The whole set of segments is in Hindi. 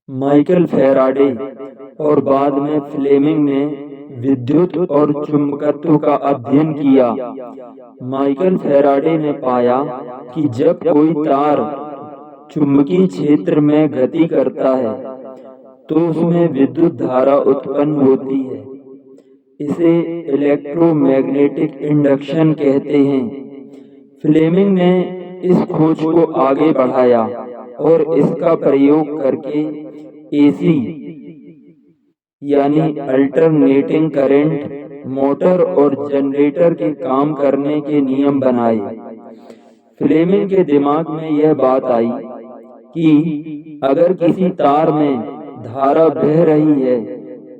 माइकल फैराडे और बाद में फ्लेमिंग ने विद्युत और चुंबकत्व का अध्ययन किया। माइकल फैराडे ने पाया कि जब कोई तार चुंबकीय क्षेत्र में गति करता है तो उसमें विद्युत धारा उत्पन्न होती है। इसे इलेक्ट्रोमैग्नेटिक इंडक्शन कहते हैं। फ्लेमिंग ने इस खोज को आगे बढ़ाया और इसका प्रयोग करके एसी यानी अल्टरनेटिंग करंट मोटर और जनरेटर के काम करने के नियम बनाए। फ्लेमिंग के दिमाग में यह बात आई कि अगर किसी तार में धारा बह रही है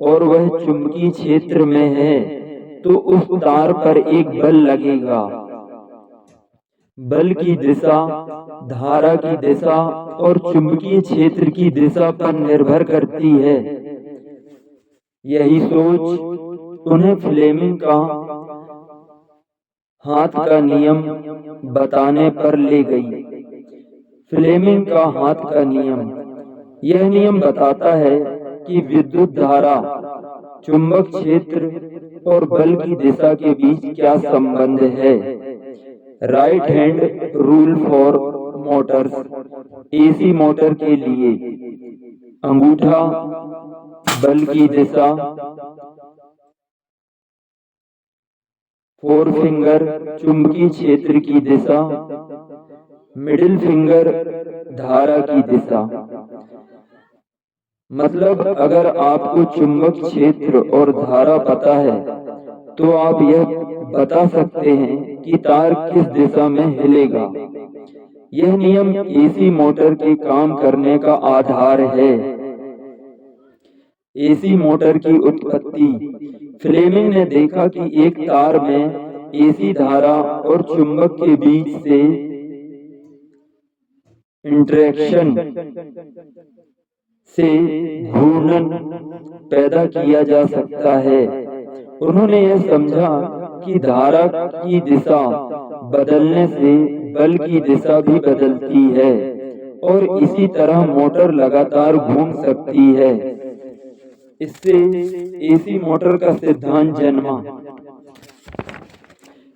और वह चुंबकीय क्षेत्र में है तो उस तार पर एक बल लगेगा। बल की दिशा धारा की दिशा और चुंबकीय क्षेत्र की दिशा पर निर्भर करती है। यही सोच उन्हें फ्लेमिंग का हाथ का नियम बताने पर ले गई। फ्लेमिंग का हाथ का नियम, यह नियम बताता है कि विद्युत धारा, चुंबक क्षेत्र और बल की दिशा के बीच क्या संबंध है। Right hand rule for Motors, AC motor के लिए अंगूठा बल की दिशा, फोर फिंगर चुंबकीय क्षेत्र की दिशा, मिडिल फिंगर धारा की दिशा। मतलब अगर आपको चुंबक क्षेत्र और धारा पता है तो आप यह बता सकते हैं कि तार किस दिशा में हिलेगा। यह नियम एसी मोटर के काम करने का आधार है। एसी मोटर की उत्पत्ति, फ्लेमिंग ने देखा कि एक तार में एसी धारा और चुंबक के बीच से इंटरेक्शन से घूर्णन पैदा किया जा सकता है। उन्होंने यह समझा कि धारा की दिशा बदलने से बल की दिशा भी बदलती है और इसी तरह मोटर लगातार घूम सकती है। इससे एसी मोटर का सिद्धांत जन्मा।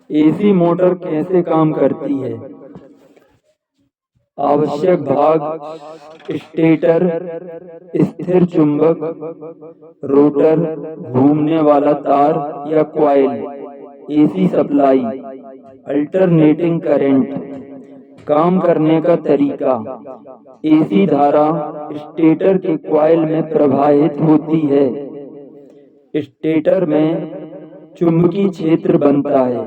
एसी मोटर कैसे काम करती है? आवश्यक भाग स्टेटर, स्थिर चुंबक, रोटर, घूमने वाला तार या coil, AC supply, alternating current. काम करने का तरीका, एसी धारा स्टेटर के कॉइल में प्रवाहित होती है। स्टेटर में चुंबकीय क्षेत्र बनता है,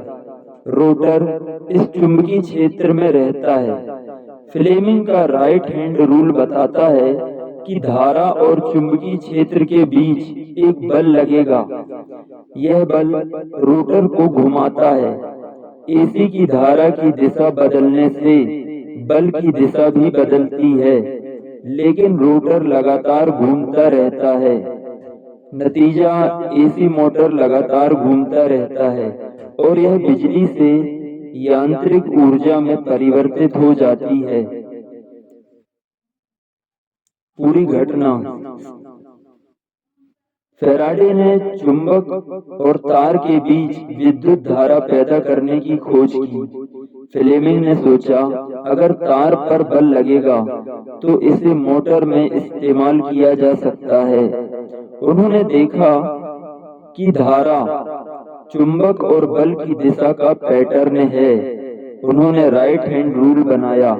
रोटर इस चुंबकीय क्षेत्र में रहता है। फ्लेमिंग का राइट हैंड रूल बताता है कि धारा और चुंबकीय क्षेत्र के बीच एक बल लगेगा। यह बल रोटर को घुमाता है। एसी की धारा की दिशा बदलने से बल की दिशा भी बदलती है, लेकिन रोटर लगातार घूमता रहता है। नतीजा, एसी मोटर लगातार घूमता रहता है और यह बिजली से यांत्रिक ऊर्जा में परिवर्तित हो जाती है। पूरी घटना, फैराडे ने चुंबक और तार के बीच विद्युत धारा पैदा करने की खोज की। फ्लेमिंग ने सोचा अगर तार पर बल लगेगा तो इसे मोटर में इस्तेमाल किया जा सकता है। उन्होंने देखा कि धारा, चुंबक और बल की दिशा का पैटर्न है। उन्होंने राइट हैंड रूल बनाया।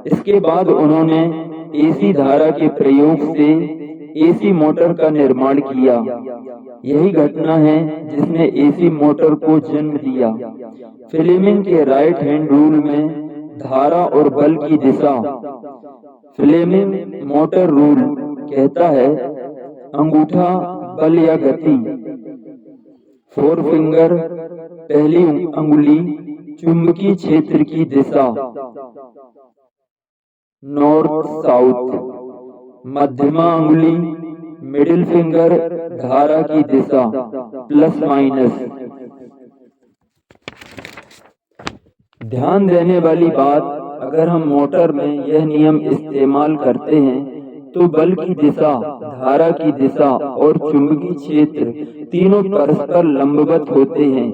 इसके बाद उन्होंने एसी धारा के प्रयोग से एसी मोटर का निर्माण किया। यही घटना है जिसने एसी मोटर को जन्म दिया। फ्लेमिंग के राइट हैंड रूल में धारा और बल की दिशा। फ्लेमिंग मोटर रूल कहता है अंगूठा बल या गति, फोर फिंगर पहली अंगुली चुंबकीय क्षेत्र की दिशा, नॉर्थ साउथ, मध्यमा अंगुली मिडिल फिंगर धारा की दिशा, प्लस माइनस। ध्यान देने वाली बात, अगर हम मोटर में यह नियम इस्तेमाल करते हैं तो बल की दिशा, धारा की दिशा और चुंबकीय क्षेत्र तीनों परस्पर लंबवत होते हैं।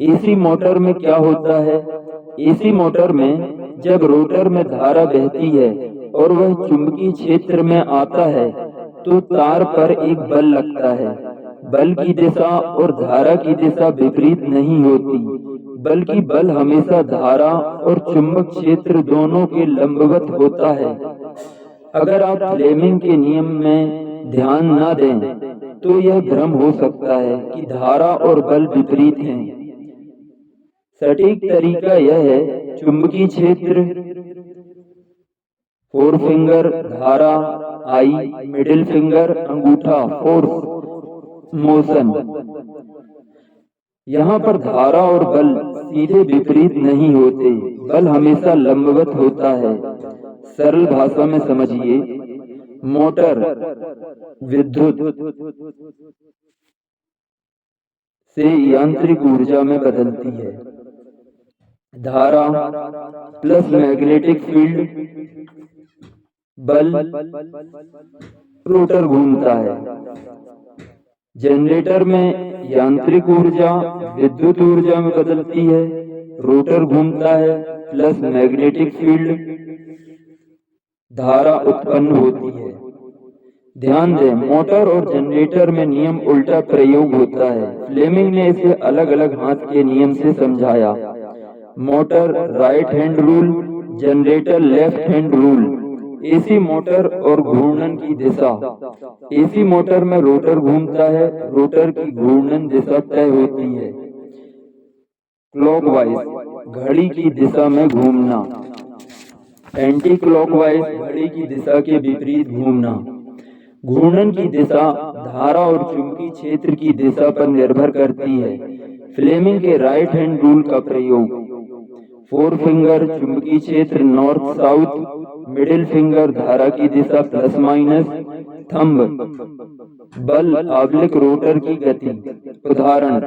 एसी मोटर में क्या होता है? एसी मोटर में जब रोटर में धारा बहती है और वह चुंबकीय क्षेत्र में आता है तो तार पर एक बल लगता है। बल की दिशा और धारा की दिशा विपरीत नहीं होती, बल्कि बल हमेशा धारा और चुंबक क्षेत्र दोनों के लंबवत होता है। अगर आप फ्लेमिंग के नियम में ध्यान न दें तो यह भ्रम हो सकता है कि धारा और बल विपरीत हैं। सटीक तरीका यह है, चुंबकीय क्षेत्र फोर फिंगर, धारा आई, मिडिल फिंगर अंगूठा, फोर्स मोशन। यहाँ पर धारा और बल सीधे विपरीत नहीं होते, बल हमेशा लंबवत होता है। सरल भाषा में समझिए, मोटर विद्युत से यांत्रिक ऊर्जा में बदलती है। धारा प्लस मैग्नेटिक फील्ड, बल, रोटर घूमता है। जनरेटर में यांत्रिक ऊर्जा विद्युत ऊर्जा में बदलती है, रोटर घूमता है, प्लस मैग्नेटिक फील्ड, धारा उत्पन्न होती है। ध्यान दें, मोटर और जनरेटर में नियम उल्टा प्रयोग होता है। फ्लेमिंग ने इसे अलग अलग हाथ के नियम से समझाया। Motor right hand rule, generator left hand rule. AC motor और घूर्णन की दिशा। एसी मोटर में रोटर घूमता है, रोटर की घूर्णन दिशा तय होती है। क्लॉकवाइज, घड़ी की दिशा में घूमना। एंटी क्लॉकवाइज, घड़ी की दिशा के विपरीत घूमना। घूर्णन की दिशा धारा और चुंबकीय क्षेत्र की दिशा पर निर्भर करती है। फ्लेमिंग के राइट हैंड रूल का प्रयोग। फोर फिंगर, चुंबकीय क्षेत्र नॉर्थ साउथ, मिडिल फिंगर, धारा की दिशा प्लस माइनस, थंब बल, आब्लिक रोटर की गति। उदाहरण,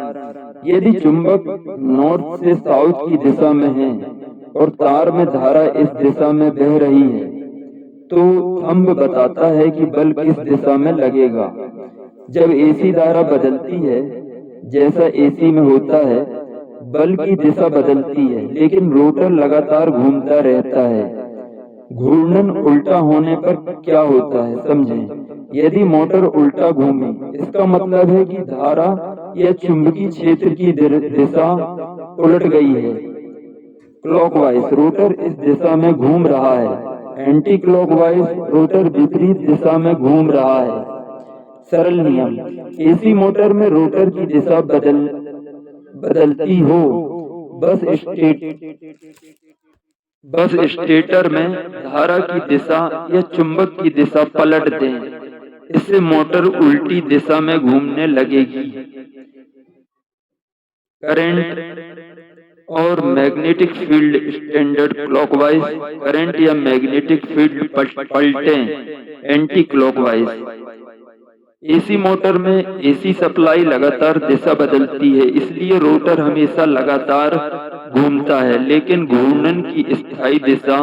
यदि चुंबक नॉर्थ से साउथ की दिशा में है और तार में धारा इस दिशा में बह रही है तो थंब बताता है कि बल किस दिशा में लगेगा। जब एसी धारा बदलती है, जैसा एसी में होता है, बल की दिशा बदलती है, लेकिन रोटर लगातार घूमता रहता है। घूर्णन उल्टा होने पर क्या होता है समझें। यदि मोटर उल्टा घूमे, इसका मतलब है कि धारा या चुंबकीय क्षेत्र की दिशा उलट गई है। क्लॉकवाइज, रोटर इस दिशा में घूम रहा है। एंटी क्लॉकवाइज, रोटर विपरीत दिशा में घूम रहा है। सरल नियम, एसी मोटर में रोटर की दिशा बदलती हो, बस स्टेटर में धारा की दिशा या चुंबक की दिशा पलट दें, इससे मोटर उल्टी दिशा में घूमने लगेगी। करंट और magnetic field standard clockwise, current या मैग्नेटिक फील्ड पलटें एंटी क्लॉकवाइज। एसी मोटर में एसी सप्लाई लगातार दिशा बदलती है, इसलिए रोटर हमेशा लगातार घूमता है, लेकिन घूर्णन की स्थायी दिशा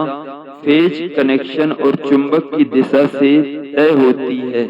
फेज, कनेक्शन और चुंबक की दिशा से तय होती है।